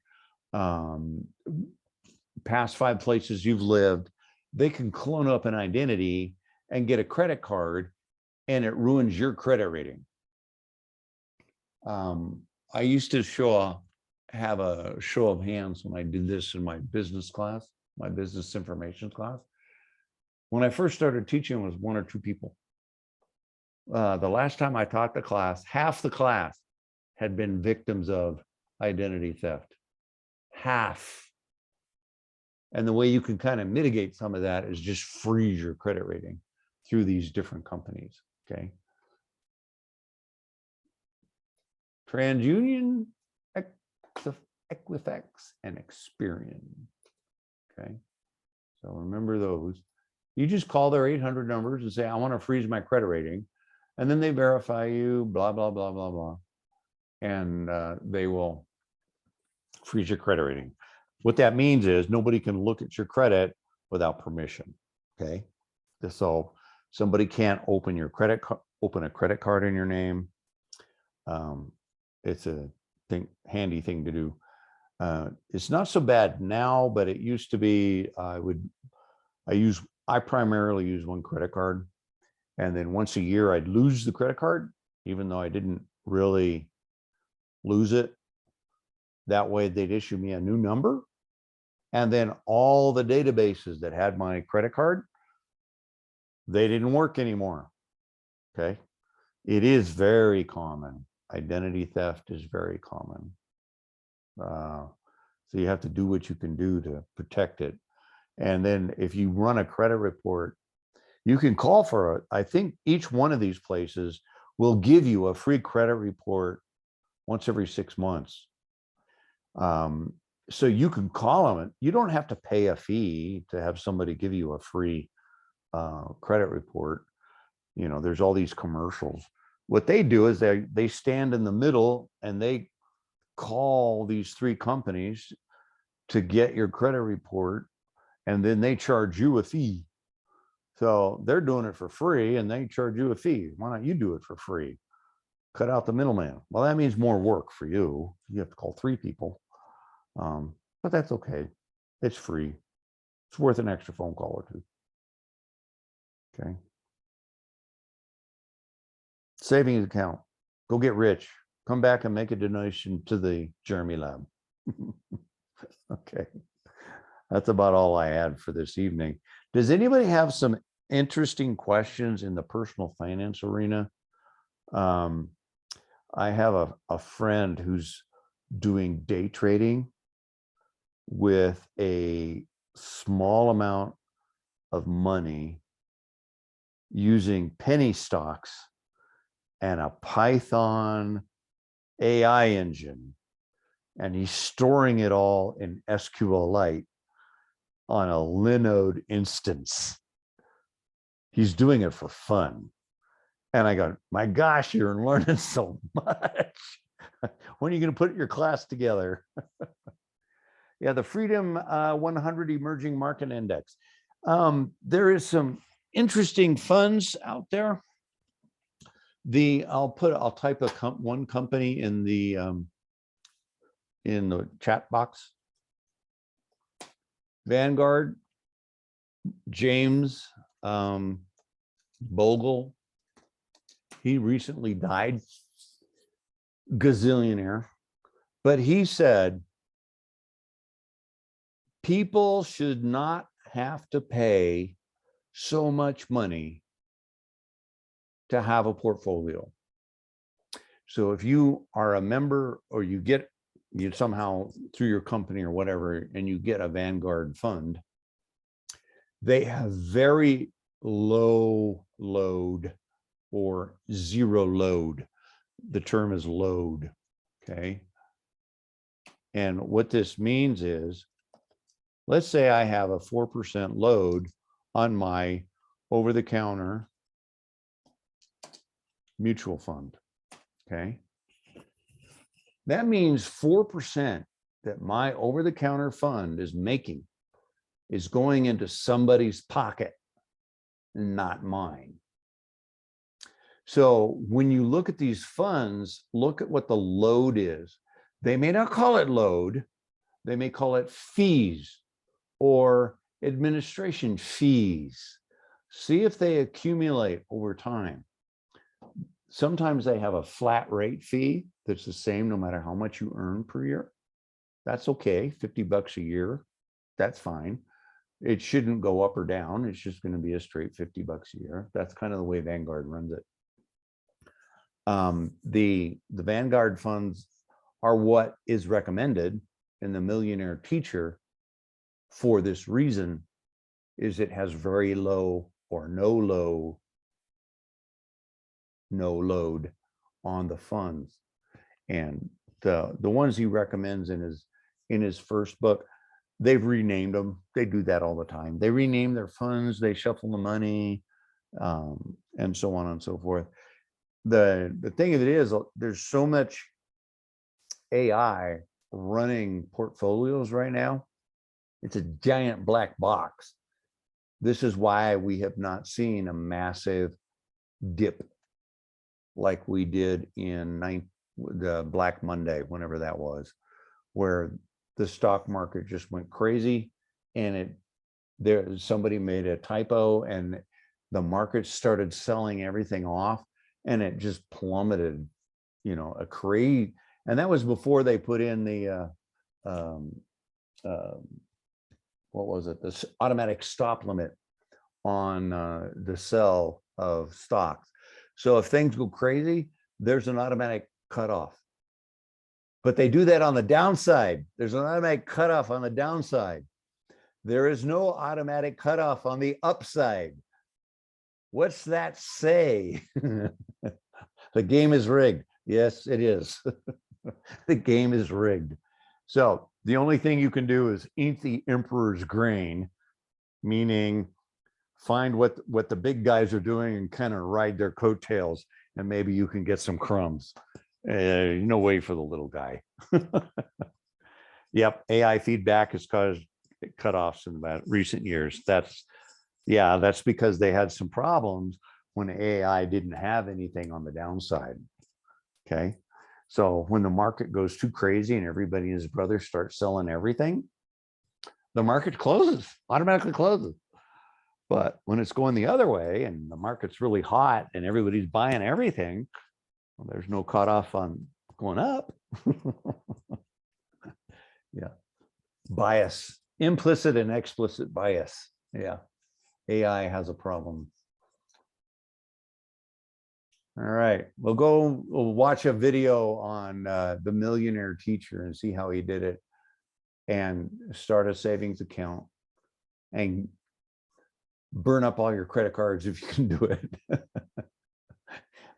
past 5 places you've lived, they can clone up an identity and get a credit card, and it ruins your credit rating. I used to have a show of hands when I did this in my business class, my business information class. When I first started teaching, it was 1 or 2 people. The last time I taught the class, half the class had been victims of identity theft. Half. And the way you can kind of mitigate some of that is just freeze your credit rating through these different companies. Okay. TransUnion, Equifax, and Experian. Okay. So remember those. You just call their 800 numbers and say, I want to freeze my credit rating. And then they verify you, blah, blah, blah, blah, blah. And they will freeze your credit rating. What that means is nobody can look at your credit without permission. Okay. So somebody can't open your open a credit card in your name. It's a handy thing to do. It's not so bad now, but it used to be. I primarily use one credit card, and then once a year I'd lose the credit card, even though I didn't really lose it. That way they'd issue me a new number, and then all the databases that had my credit card, they didn't work anymore. Okay. It is very common. Identity theft is very common. So you have to do what you can do to protect it. And then if you run a credit report, you can call for it. I think each one of these places will give you a free credit report once every 6 months. So you can call them. You don't have to pay a fee to have somebody give you a free credit report. You know, there's all these commercials. What they do is they stand in the middle and they call these 3 companies to get your credit report, and then they charge you a fee. So they're doing it for free and they charge you a fee. Why not you do it for free? Cut out the middleman. Well, that means more work for you. You have to call 3 people. But that's okay. It's free. It's worth an extra phone call or 2. Okay. Savings account. Go get rich. Come back and make a donation to the Jeremy Lab. Okay. That's about all I had for this evening. Does anybody have some interesting questions in the personal finance arena? I have a friend who's doing day trading with a small amount of money using penny stocks and a Python AI engine. And he's storing it all in SQLite on a Linode instance. He's doing it for fun. And I go, my gosh, you're learning so much. When are you going to put your class together? Yeah, the Freedom 100 Emerging Market Index. There is some interesting funds out there. I'll type one company in the chat box. Vanguard, James Bogle. He recently died, gazillionaire, but he said people should not have to pay so much money to have a portfolio. So if you are a member or you somehow through your company or whatever, and you get a Vanguard fund, they have very low load or zero load. The term is load, okay? And what this means is, let's say I have a 4% load on my over-the-counter mutual fund, okay? That means 4% that my over-the-counter fund is making is going into somebody's pocket, not mine. So when you look at these funds, look at what the load is. They may not call it load. They may call it fees or administration fees. See if they accumulate over time. Sometimes they have a flat rate fee. that's the same no matter how much you earn per year. That's okay. 50 bucks a year. That's fine. It shouldn't go up or down. It's just going to be a straight 50 bucks a year. That's kind of the way Vanguard runs it. The Vanguard funds are what is recommended in the Millionaire Teacher for this reason, is it has very low or no load on the funds. And the ones he recommends in his first book, they've renamed them. They do that all the time. They rename their funds, they shuffle the money, and so on and so forth. The thing of it is, there's so much AI running portfolios right now. It's a giant black box. This is why we have not seen a massive dip like we did in the Black Monday, whenever that was, where the stock market just went crazy, and somebody made a typo and the market started selling everything off, and it just plummeted, a crazy. And that was before they put in the what was it, this automatic stop limit on the sell of stocks. So if things go crazy, there's an automatic cutoff. But they do that on the downside. There's an automatic cutoff on the downside. There is no automatic cutoff on the upside. What's that say? The game is rigged. Yes, it is. The game is rigged. So the only thing you can do is eat the emperor's grain, meaning find what the big guys are doing and kind of ride their coattails, and maybe you can get some crumbs. No way for the little guy. Yep, AI feedback has caused cutoffs in about recent years. That's because they had some problems when AI didn't have anything on the downside. Okay, so when the market goes too crazy and everybody and his brother start selling everything, the market automatically closes. But when it's going the other way and the market's really hot and everybody's buying everything, well, there's no cutoff on going up. Yeah. Bias, implicit and explicit bias. Yeah. AI has a problem. All right. We'll watch a video on the Millionaire Teacher and see how he did it, and start a savings account and burn up all your credit cards if you can do it.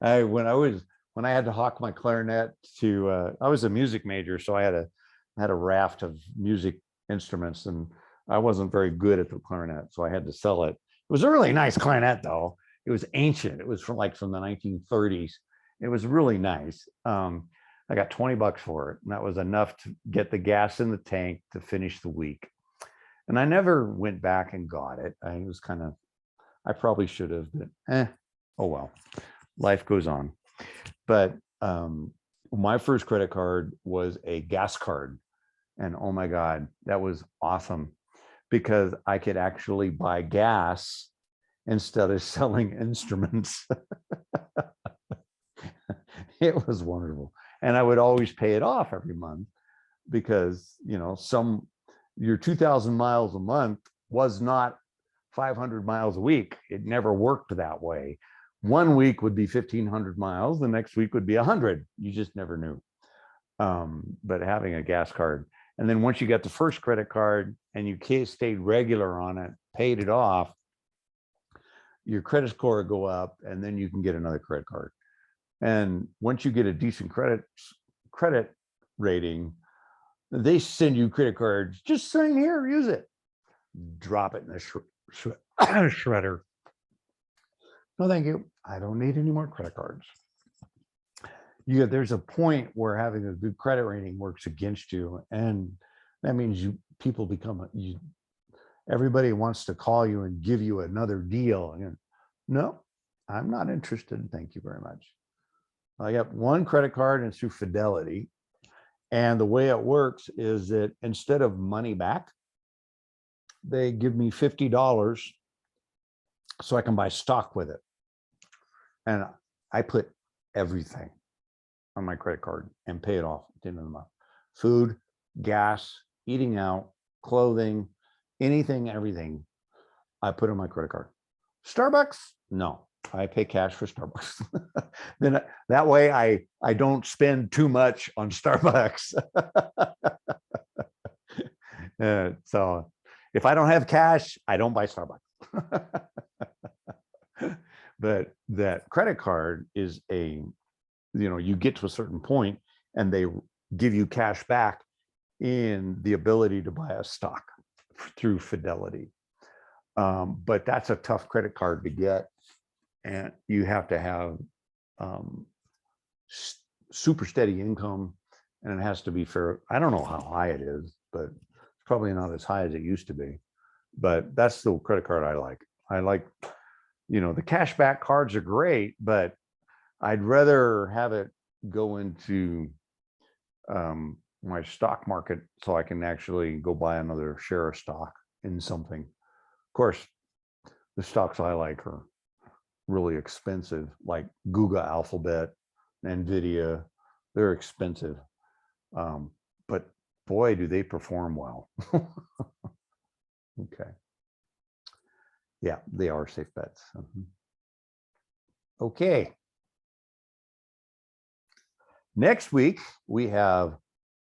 When I had to hawk my clarinet to, I was a music major, so I had a raft of music instruments, and I wasn't very good at the clarinet, so I had to sell it. It was a really nice clarinet, though. It was ancient. It was from the 1930s. It was really nice. I got $20 for it, and that was enough to get the gas in the tank to finish the week. And I never went back and got it. I probably should have, but oh well, life goes on. But my first credit card was a gas card. And oh my God, that was awesome, because I could actually buy gas instead of selling instruments. It was wonderful. And I would always pay it off every month, because, your 2,000 miles a month was not 500 miles a week. It never worked that way. One week would be 1,500 miles. The next week would be 100. You just never knew. But having a gas card. And then once you got the first credit card and you stayed regular on it, paid it off, your credit score would go up, and then you can get another credit card. And once you get a decent credit rating, they send you credit cards. Just sign here, use it. Drop it in the shredder. No, thank you. I don't need any more credit cards. There's a point where having a good credit rating works against you, and that means everybody wants to call you and give you another deal. No, I'm not interested. Thank you very much. I got one credit card, and it's through Fidelity. And the way it works is that instead of money back, they give me $50 so I can buy stock with it. And I put everything. on my credit card and pay it off at the end of the month. Food, gas, eating out, clothing, anything, everything I put on my credit card. Starbucks, no, I pay cash for Starbucks. Then that way I don't spend too much on Starbucks. So if I don't have cash, I don't buy Starbucks. But that credit card is you get to a certain point and they give you cash back in the ability to buy a stock through Fidelity. But that's a tough credit card to get. And you have to have super steady income, and it has to be fair. I don't know how high it is, but it's probably not as high as it used to be. But that's the credit card I like. I like, the cashback cards are great, but I'd rather have it go into my stock market so I can actually go buy another share of stock in something. Of course, the stocks I like are really expensive, like Google, Alphabet, Nvidia. They're expensive, but boy, do they perform well. Okay. Yeah, they are safe bets. Okay. Next week, we have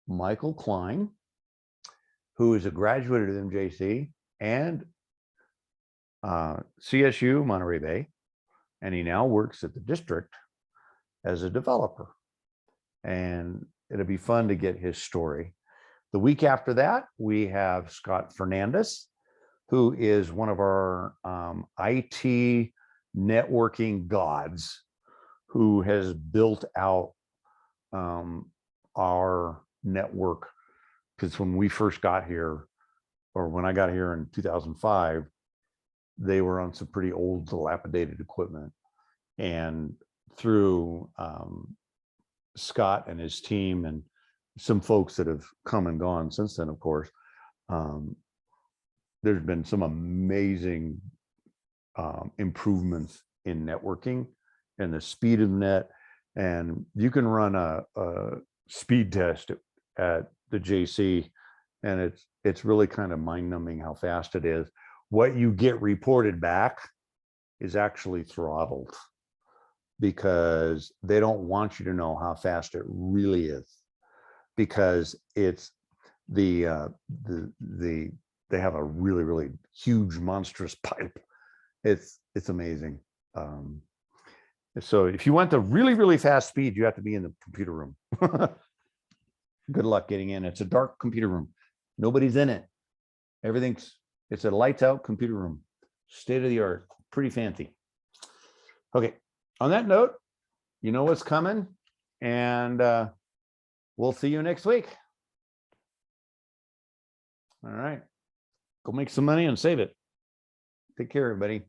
Michael Klein, who is a graduate of MJC and CSU Monterey Bay, and he now works at the district as a developer. And it'll be fun to get his story. The week after that, we have Scott Fernandez, who is one of our IT networking gods, who has built out our network. Because when we first got here, or when I got here in 2005, they were on some pretty old, dilapidated equipment. And through Scott and his team and some folks that have come and gone since then, of course, there's been some amazing improvements in networking and the speed of net. And you can run a speed test at the JC, and it's really kind of mind-numbing how fast it is. What you get reported back is actually throttled, because they don't want you to know how fast it really is, because it's they have a really, really huge, monstrous pipe. It's amazing. So if you want the really, really fast speed, you have to be in the computer room. Good luck getting in. It's a dark computer room. Nobody's in it. It's a lights out computer room. State of the art, pretty fancy. Okay, on that note, you know what's coming, and we'll see you next week. All right, go make some money and save it. Take care, everybody.